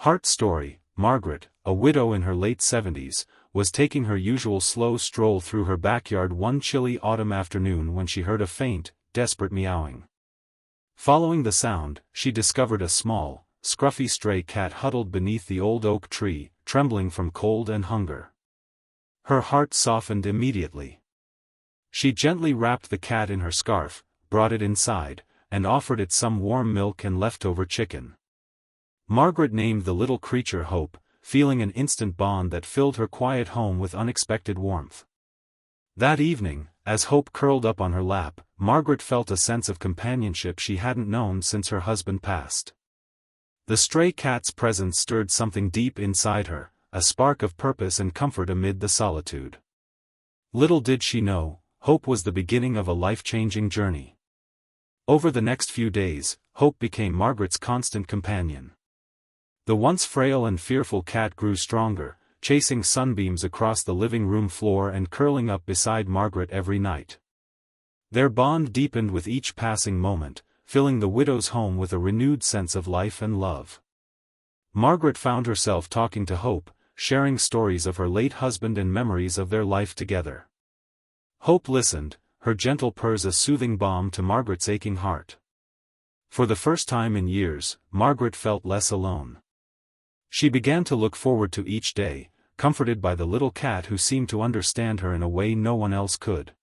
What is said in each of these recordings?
Heart story. Margaret, a widow in her late 70s, was taking her usual slow stroll through her backyard one chilly autumn afternoon when she heard a faint, desperate meowing. Following the sound, she discovered a small, scruffy stray cat huddled beneath the old oak tree, trembling from cold and hunger. Her heart softened immediately. She gently wrapped the cat in her scarf, brought it inside, and offered it some warm milk and leftover chicken. Margaret named the little creature Hope, feeling an instant bond that filled her quiet home with unexpected warmth. That evening, as Hope curled up on her lap, Margaret felt a sense of companionship she hadn't known since her husband passed. The stray cat's presence stirred something deep inside her, a spark of purpose and comfort amid the solitude. Little did she know, Hope was the beginning of a life-changing journey. Over the next few days, Hope became Margaret's constant companion. The once frail and fearful cat grew stronger, chasing sunbeams across the living room floor and curling up beside Margaret every night. Their bond deepened with each passing moment, filling the widow's home with a renewed sense of life and love. Margaret found herself talking to Hope, sharing stories of her late husband and memories of their life together. Hope listened, her gentle purrs a soothing balm to Margaret's aching heart. For the first time in years, Margaret felt less alone. She began to look forward to each day, comforted by the little cat who seemed to understand her in a way no one else could.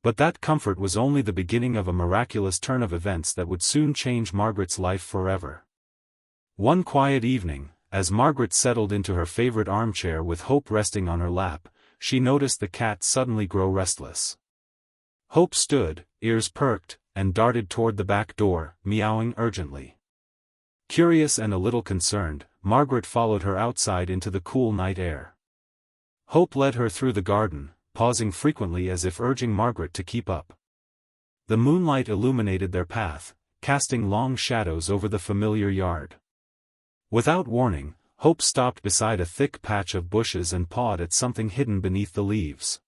But that comfort was only the beginning of a miraculous turn of events that would soon change Margaret's life forever. One quiet evening, as Margaret settled into her favorite armchair with Hope resting on her lap, she noticed the cat suddenly grow restless. Hope stood, ears perked, and darted toward the back door, meowing urgently. Curious and a little concerned, Margaret followed her outside into the cool night air. Hope led her through the garden, pausing frequently as if urging Margaret to keep up. The moonlight illuminated their path, casting long shadows over the familiar yard. Without warning, Hope stopped beside a thick patch of bushes and pawed at something hidden beneath the leaves.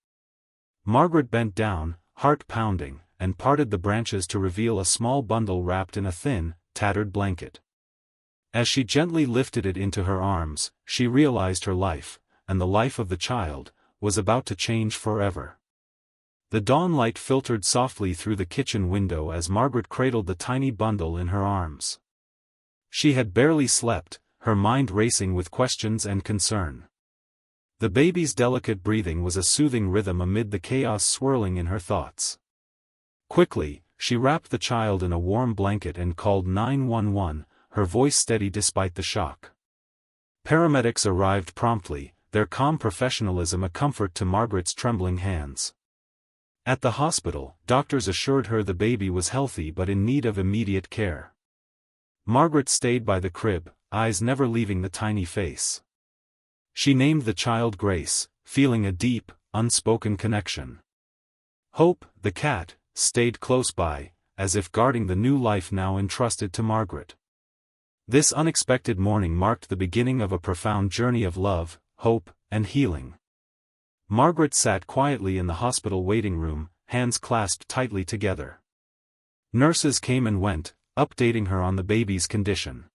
Margaret bent down, heart pounding, and parted the branches to reveal a small bundle wrapped in a thin, tattered blanket. As she gently lifted it into her arms, she realized her life, and the life of the child, was about to change forever. The dawn light filtered softly through the kitchen window as Margaret cradled the tiny bundle in her arms. She had barely slept, her mind racing with questions and concern. The baby's delicate breathing was a soothing rhythm amid the chaos swirling in her thoughts. Quickly, she wrapped the child in a warm blanket and called 911, her voice steady despite the shock. Paramedics arrived promptly, their calm professionalism a comfort to Margaret's trembling hands. At the hospital, doctors assured her the baby was healthy but in need of immediate care. Margaret stayed by the crib, eyes never leaving the tiny face. She named the child Grace, feeling a deep, unspoken connection. Hope, the cat, stayed close by, as if guarding the new life now entrusted to Margaret. This unexpected morning marked the beginning of a profound journey of love, hope, and healing. Margaret sat quietly in the hospital waiting room, hands clasped tightly together. Nurses came and went, updating her on the baby's condition.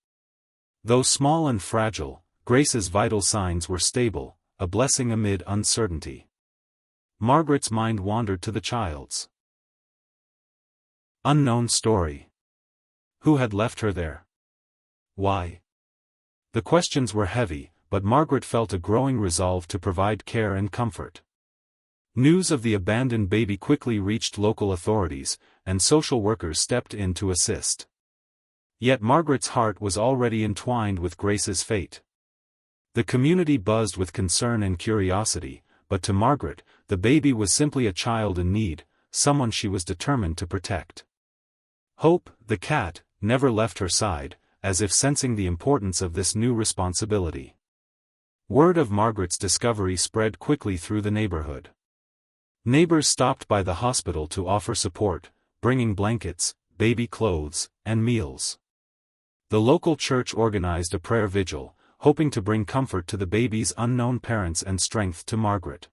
Though small and fragile, Grace's vital signs were stable, a blessing amid uncertainty. Margaret's mind wandered to the child's unknown story. Who had left her there? Why? The questions were heavy, but Margaret felt a growing resolve to provide care and comfort. News of the abandoned baby quickly reached local authorities, and social workers stepped in to assist. Yet Margaret's heart was already entwined with Grace's fate. The community buzzed with concern and curiosity, but to Margaret, the baby was simply a child in need, someone she was determined to protect. Hope, the cat, never left her side, as if sensing the importance of this new responsibility. Word of Margaret's discovery spread quickly through the neighborhood. Neighbors stopped by the hospital to offer support, bringing blankets, baby clothes, and meals. The local church organized a prayer vigil, hoping to bring comfort to the baby's unknown parents and strength to Margaret.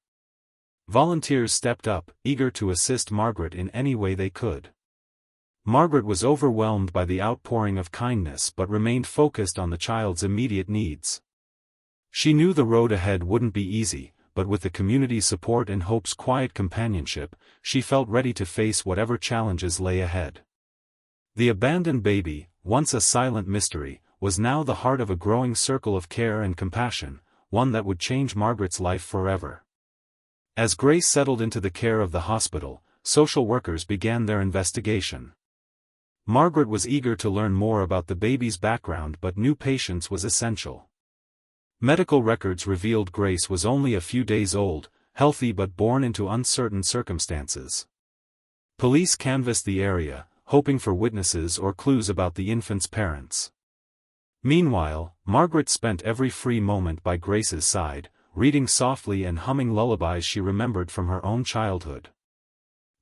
Volunteers stepped up, eager to assist Margaret in any way they could. Margaret was overwhelmed by the outpouring of kindness but remained focused on the child's immediate needs. She knew the road ahead wouldn't be easy, but with the community's support and Hope's quiet companionship, she felt ready to face whatever challenges lay ahead. The abandoned baby, once a silent mystery, was now the heart of a growing circle of care and compassion, one that would change Margaret's life forever. As Grace settled into the care of the hospital, social workers began their investigation. Margaret was eager to learn more about the baby's background but knew patience was essential. Medical records revealed Grace was only a few days old, healthy but born into uncertain circumstances. Police canvassed the area, hoping for witnesses or clues about the infant's parents. Meanwhile, Margaret spent every free moment by Grace's side, reading softly and humming lullabies she remembered from her own childhood.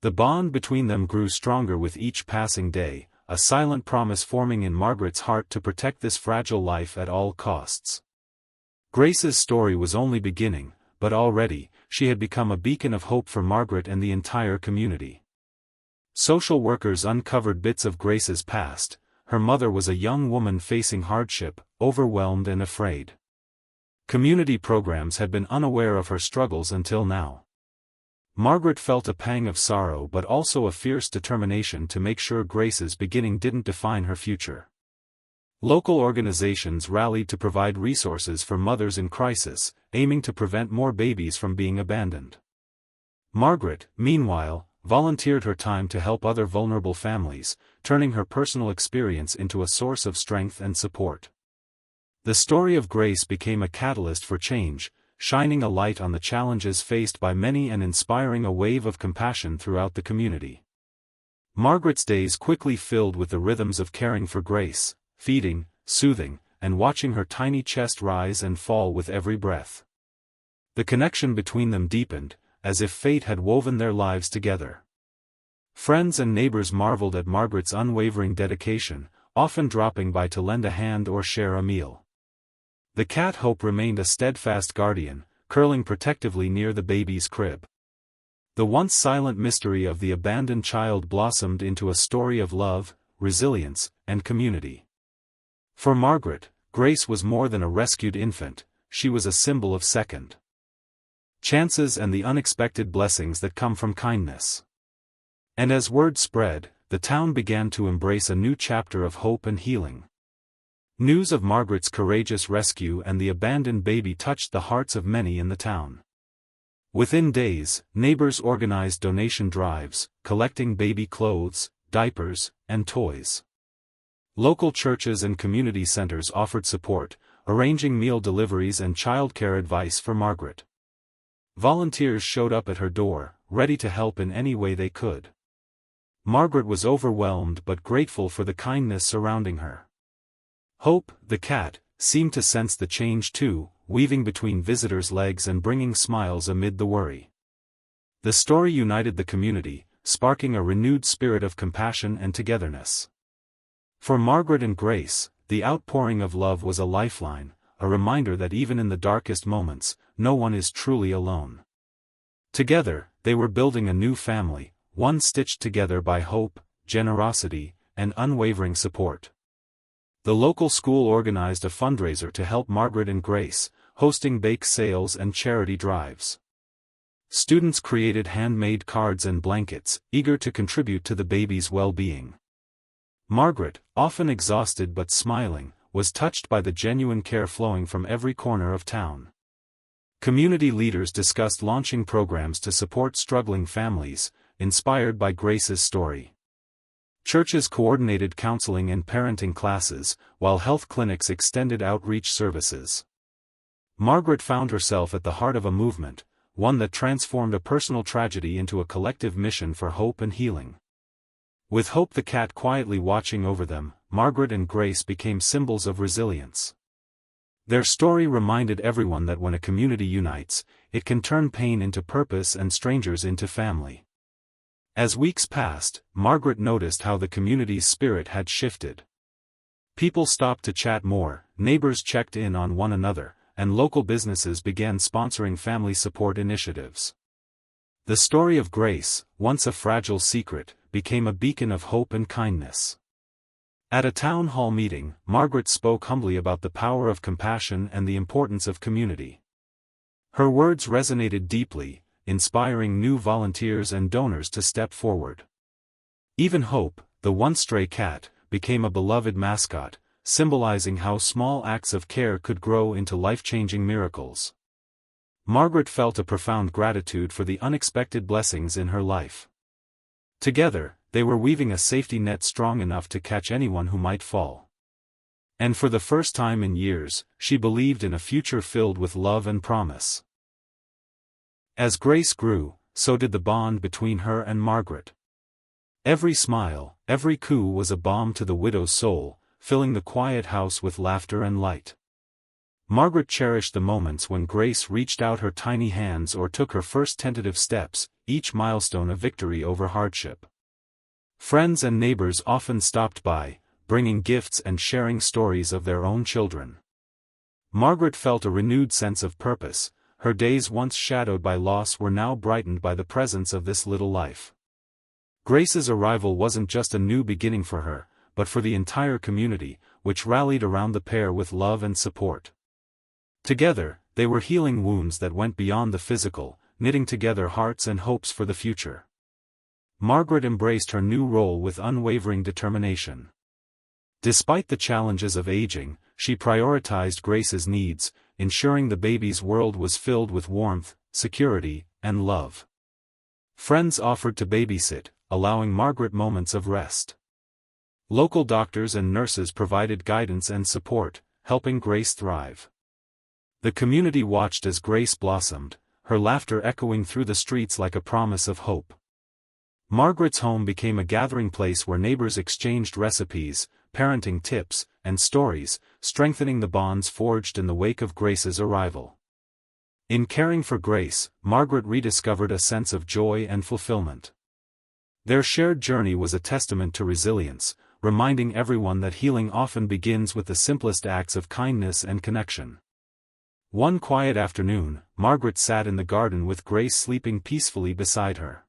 The bond between them grew stronger with each passing day, a silent promise forming in Margaret's heart to protect this fragile life at all costs. Grace's story was only beginning, but already, she had become a beacon of hope for Margaret and the entire community. Social workers uncovered bits of Grace's past. Her mother was a young woman facing hardship, overwhelmed and afraid. Community programs had been unaware of her struggles until now. Margaret felt a pang of sorrow but also a fierce determination to make sure Grace's beginning didn't define her future. Local organizations rallied to provide resources for mothers in crisis, aiming to prevent more babies from being abandoned. Margaret, meanwhile, volunteered her time to help other vulnerable families, turning her personal experience into a source of strength and support. The story of Grace became a catalyst for change, shining a light on the challenges faced by many and inspiring a wave of compassion throughout the community. Margaret's days quickly filled with the rhythms of caring for Grace, feeding, soothing, and watching her tiny chest rise and fall with every breath. The connection between them deepened, as if fate had woven their lives together. Friends and neighbors marveled at Margaret's unwavering dedication, often dropping by to lend a hand or share a meal. The cat Hope remained a steadfast guardian, curling protectively near the baby's crib. The once silent mystery of the abandoned child blossomed into a story of love, resilience, and community. For Margaret, Grace was more than a rescued infant, she was a symbol of second chances and the unexpected blessings that come from kindness. And as word spread, the town began to embrace a new chapter of hope and healing. News of Margaret's courageous rescue and the abandoned baby touched the hearts of many in the town. Within days, neighbors organized donation drives, collecting baby clothes, diapers, and toys. Local churches and community centers offered support, arranging meal deliveries and childcare advice for Margaret. Volunteers showed up at her door, ready to help in any way they could. Margaret was overwhelmed but grateful for the kindness surrounding her. Hope, the cat, seemed to sense the change too, weaving between visitors' legs and bringing smiles amid the worry. The story united the community, sparking a renewed spirit of compassion and togetherness. For Margaret and Grace, the outpouring of love was a lifeline, a reminder that even in the darkest moments, no one is truly alone. Together, they were building a new family, one stitched together by hope, generosity, and unwavering support. The local school organized a fundraiser to help Margaret and Grace, hosting bake sales and charity drives. Students created handmade cards and blankets, eager to contribute to the baby's well-being. Margaret, often exhausted but smiling, was touched by the genuine care flowing from every corner of town. Community leaders discussed launching programs to support struggling families, inspired by Grace's story. Churches coordinated counseling and parenting classes, while health clinics extended outreach services. Margaret found herself at the heart of a movement, one that transformed a personal tragedy into a collective mission for hope and healing. With Hope the cat quietly watching over them, Margaret and Grace became symbols of resilience. Their story reminded everyone that when a community unites, it can turn pain into purpose and strangers into family. As weeks passed, Margaret noticed how the community's spirit had shifted. People stopped to chat more, neighbors checked in on one another, and local businesses began sponsoring family support initiatives. The story of Grace, once a fragile secret, became a beacon of hope and kindness. At a town hall meeting, Margaret spoke humbly about the power of compassion and the importance of community. Her words resonated deeply, inspiring new volunteers and donors to step forward. Even Hope, the once stray cat, became a beloved mascot, symbolizing how small acts of care could grow into life-changing miracles. Margaret felt a profound gratitude for the unexpected blessings in her life. Together, they were weaving a safety net strong enough to catch anyone who might fall. And for the first time in years, she believed in a future filled with love and promise. As Grace grew, so did the bond between her and Margaret. Every smile, every coo was a balm to the widow's soul, filling the quiet house with laughter and light. Margaret cherished the moments when Grace reached out her tiny hands or took her first tentative steps, each milestone a victory over hardship. Friends and neighbors often stopped by, bringing gifts and sharing stories of their own children. Margaret felt a renewed sense of purpose. Her days once shadowed by loss were now brightened by the presence of this little life. Grace's arrival wasn't just a new beginning for her, but for the entire community, which rallied around the pair with love and support. Together, they were healing wounds that went beyond the physical, knitting together hearts and hopes for the future. Margaret embraced her new role with unwavering determination. Despite the challenges of aging, she prioritized Grace's needs, ensuring the baby's world was filled with warmth, security, and love. Friends offered to babysit, allowing Margaret moments of rest. Local doctors and nurses provided guidance and support, helping Grace thrive. The community watched as Grace blossomed, her laughter echoing through the streets like a promise of hope. Margaret's home became a gathering place where neighbors exchanged recipes, parenting tips, and stories, strengthening the bonds forged in the wake of Grace's arrival. In caring for Grace, Margaret rediscovered a sense of joy and fulfillment. Their shared journey was a testament to resilience, reminding everyone that healing often begins with the simplest acts of kindness and connection. One quiet afternoon, Margaret sat in the garden with Grace sleeping peacefully beside her.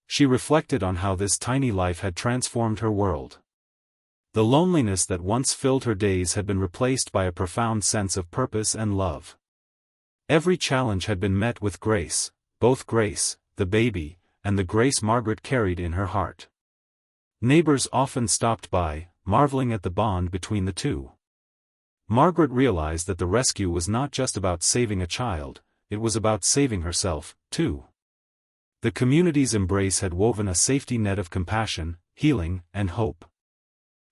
She reflected on how this tiny life had transformed her world. The loneliness that once filled her days had been replaced by a profound sense of purpose and love. Every challenge had been met with grace, both Grace, the baby, and the Grace Margaret carried in her heart. Neighbors often stopped by, marveling at the bond between the two. Margaret realized that the rescue was not just about saving a child, it was about saving herself, too. The community's embrace had woven a safety net of compassion, healing, and hope.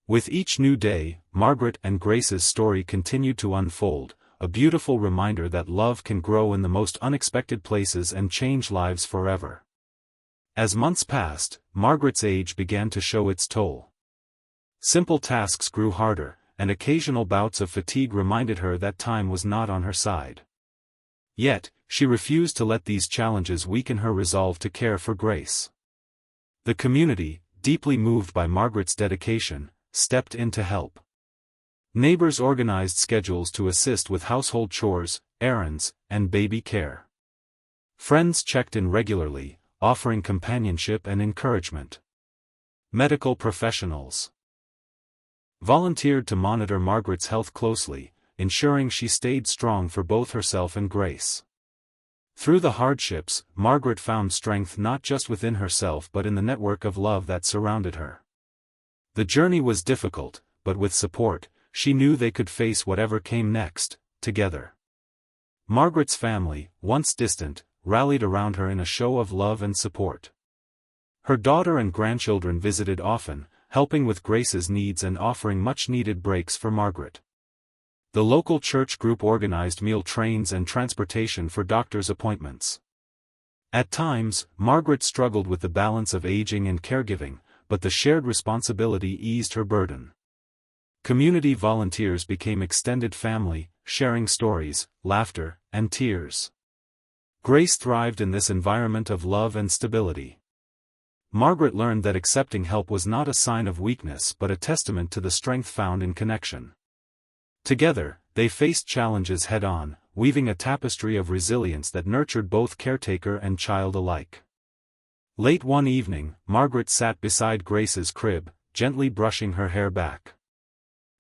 With each new day, Margaret and Grace's story continued to unfold, a beautiful reminder that love can grow in the most unexpected places and change lives forever. As months passed, Margaret's age began to show its toll. Simple tasks grew harder, and occasional bouts of fatigue reminded her that time was not on her side. Yet, she refused to let these challenges weaken her resolve to care for Grace. The community, deeply moved by Margaret's dedication, stepped in to help. Neighbors organized schedules to assist with household chores, errands, and baby care. Friends checked in regularly, offering companionship and encouragement. Medical professionals volunteered to monitor Margaret's health closely, ensuring she stayed strong for both herself and Grace. Through the hardships, Margaret found strength not just within herself but in the network of love that surrounded her. The journey was difficult, but with support, she knew they could face whatever came next, together. Margaret's family, once distant, rallied around her in a show of love and support. Her daughter and grandchildren visited often, helping with Grace's needs and offering much-needed breaks for Margaret. The local church group organized meal trains and transportation for doctor's appointments. At times, Margaret struggled with the balance of aging and caregiving, but the shared responsibility eased her burden. Community volunteers became extended family, sharing stories, laughter, and tears. Grace thrived in this environment of love and stability. Margaret learned that accepting help was not a sign of weakness but a testament to the strength found in connection. Together, they faced challenges head-on, weaving a tapestry of resilience that nurtured both caretaker and child alike. Late one evening, Margaret sat beside Grace's crib, gently brushing her hair back.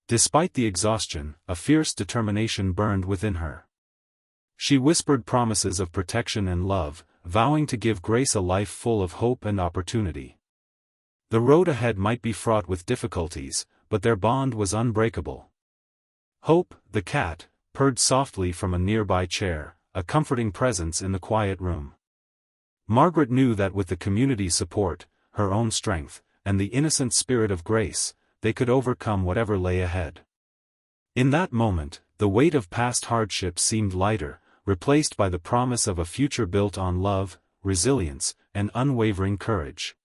Despite the exhaustion, a fierce determination burned within her. She whispered promises of protection and love, vowing to give Grace a life full of hope and opportunity. The road ahead might be fraught with difficulties, but their bond was unbreakable. Hope, the cat, purred softly from a nearby chair, a comforting presence in the quiet room. Margaret knew that with the community's support, her own strength, and the innocent spirit of Grace, they could overcome whatever lay ahead. In that moment, the weight of past hardships seemed lighter, replaced by the promise of a future built on love, resilience, and unwavering courage.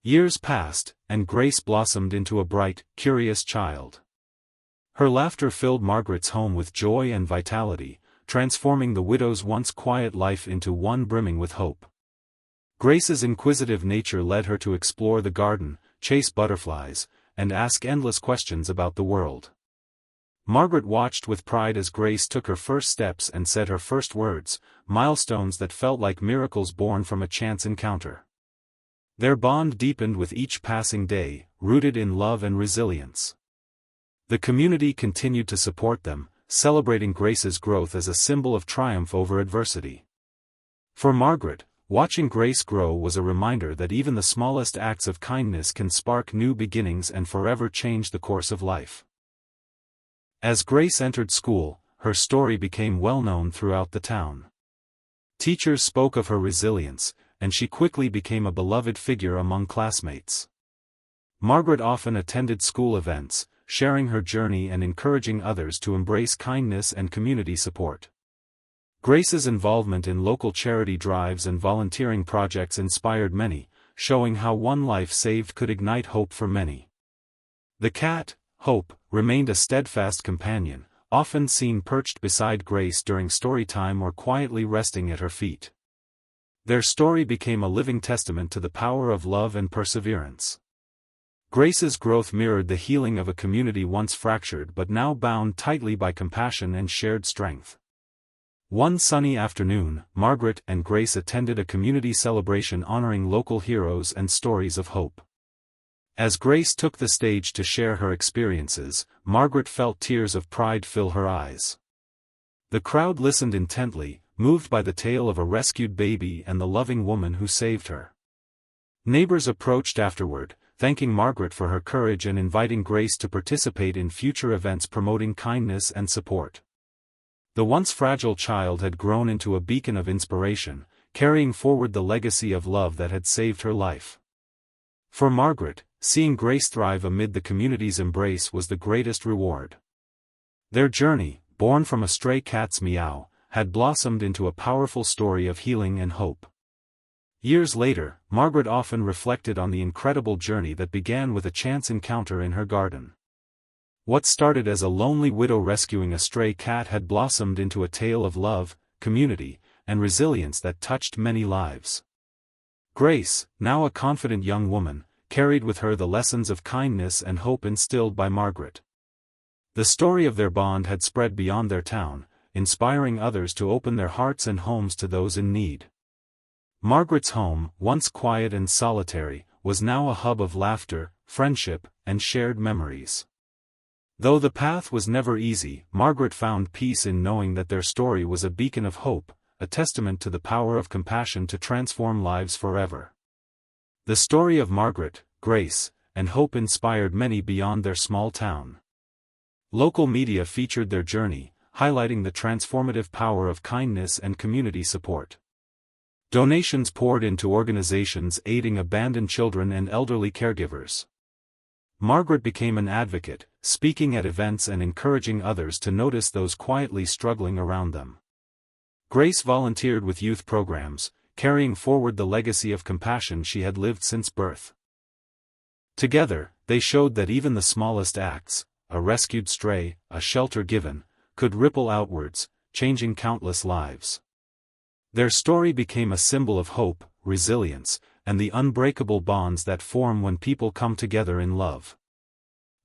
Years passed, and Grace blossomed into a bright, curious child. Her laughter filled Margaret's home with joy and vitality, transforming the widow's once quiet life into one brimming with hope. Grace's inquisitive nature led her to explore the garden, chase butterflies, and ask endless questions about the world. Margaret watched with pride as Grace took her first steps and said her first words, milestones that felt like miracles born from a chance encounter. Their bond deepened with each passing day, rooted in love and resilience. The community continued to support them, celebrating Grace's growth as a symbol of triumph over adversity. For Margaret, watching Grace grow was a reminder that even the smallest acts of kindness can spark new beginnings and forever change the course of life. As Grace entered school, her story became well known throughout the town. Teachers spoke of her resilience, and she quickly became a beloved figure among classmates. Margaret often attended school events, sharing her journey and encouraging others to embrace kindness and community support. Grace's involvement in local charity drives and volunteering projects inspired many, showing how one life saved could ignite hope for many. The cat, Hope, remained a steadfast companion, often seen perched beside Grace during story time or quietly resting at her feet. Their story became a living testament to the power of love and perseverance. Grace's growth mirrored the healing of a community once fractured but now bound tightly by compassion and shared strength. One sunny afternoon, Margaret and Grace attended a community celebration honoring local heroes and stories of hope. As Grace took the stage to share her experiences, Margaret felt tears of pride fill her eyes. The crowd listened intently, moved by the tale of a rescued baby and the loving woman who saved her. Neighbors approached afterward, thanking Margaret for her courage and inviting Grace to participate in future events promoting kindness and support. The once fragile child had grown into a beacon of inspiration, carrying forward the legacy of love that had saved her life. For Margaret, seeing Grace thrive amid the community's embrace was the greatest reward. Their journey, born from a stray cat's meow, had blossomed into a powerful story of healing and hope. Years later, Margaret often reflected on the incredible journey that began with a chance encounter in her garden. What started as a lonely widow rescuing a stray cat had blossomed into a tale of love, community, and resilience that touched many lives. Grace, now a confident young woman, carried with her the lessons of kindness and hope instilled by Margaret. The story of their bond had spread beyond their town, inspiring others to open their hearts and homes to those in need. Margaret's home, once quiet and solitary, was now a hub of laughter, friendship, and shared memories. Though the path was never easy, Margaret found peace in knowing that their story was a beacon of hope, a testament to the power of compassion to transform lives forever. The story of Margaret, Grace, and hope inspired many beyond their small town. Local media featured their journey, highlighting the transformative power of kindness and community support. Donations poured into organizations aiding abandoned children and elderly caregivers. Margaret became an advocate, speaking at events and encouraging others to notice those quietly struggling around them. Grace volunteered with youth programs, carrying forward the legacy of compassion she had lived since birth. Together, they showed that even the smallest acts, a rescued stray, a shelter given, could ripple outwards, changing countless lives. Their story became a symbol of hope, resilience, and the unbreakable bonds that form when people come together in love.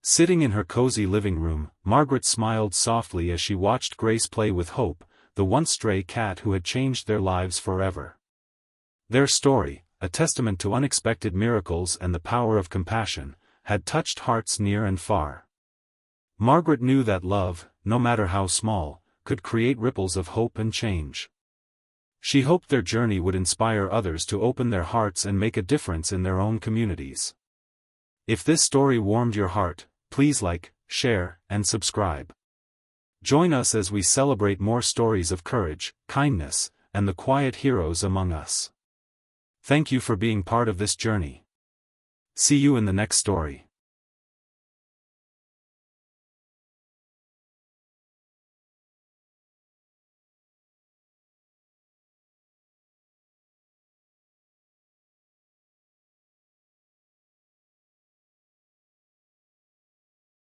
Sitting in her cozy living room, Margaret smiled softly as she watched Grace play with Hope, the once stray cat who had changed their lives forever. Their story, a testament to unexpected miracles and the power of compassion, had touched hearts near and far. Margaret knew that love, no matter how small, could create ripples of hope and change. She hoped their journey would inspire others to open their hearts and make a difference in their own communities. If this story warmed your heart, please like, share, and subscribe. Join us as we celebrate more stories of courage, kindness, and the quiet heroes among us. Thank you for being part of this journey. See you in the next story.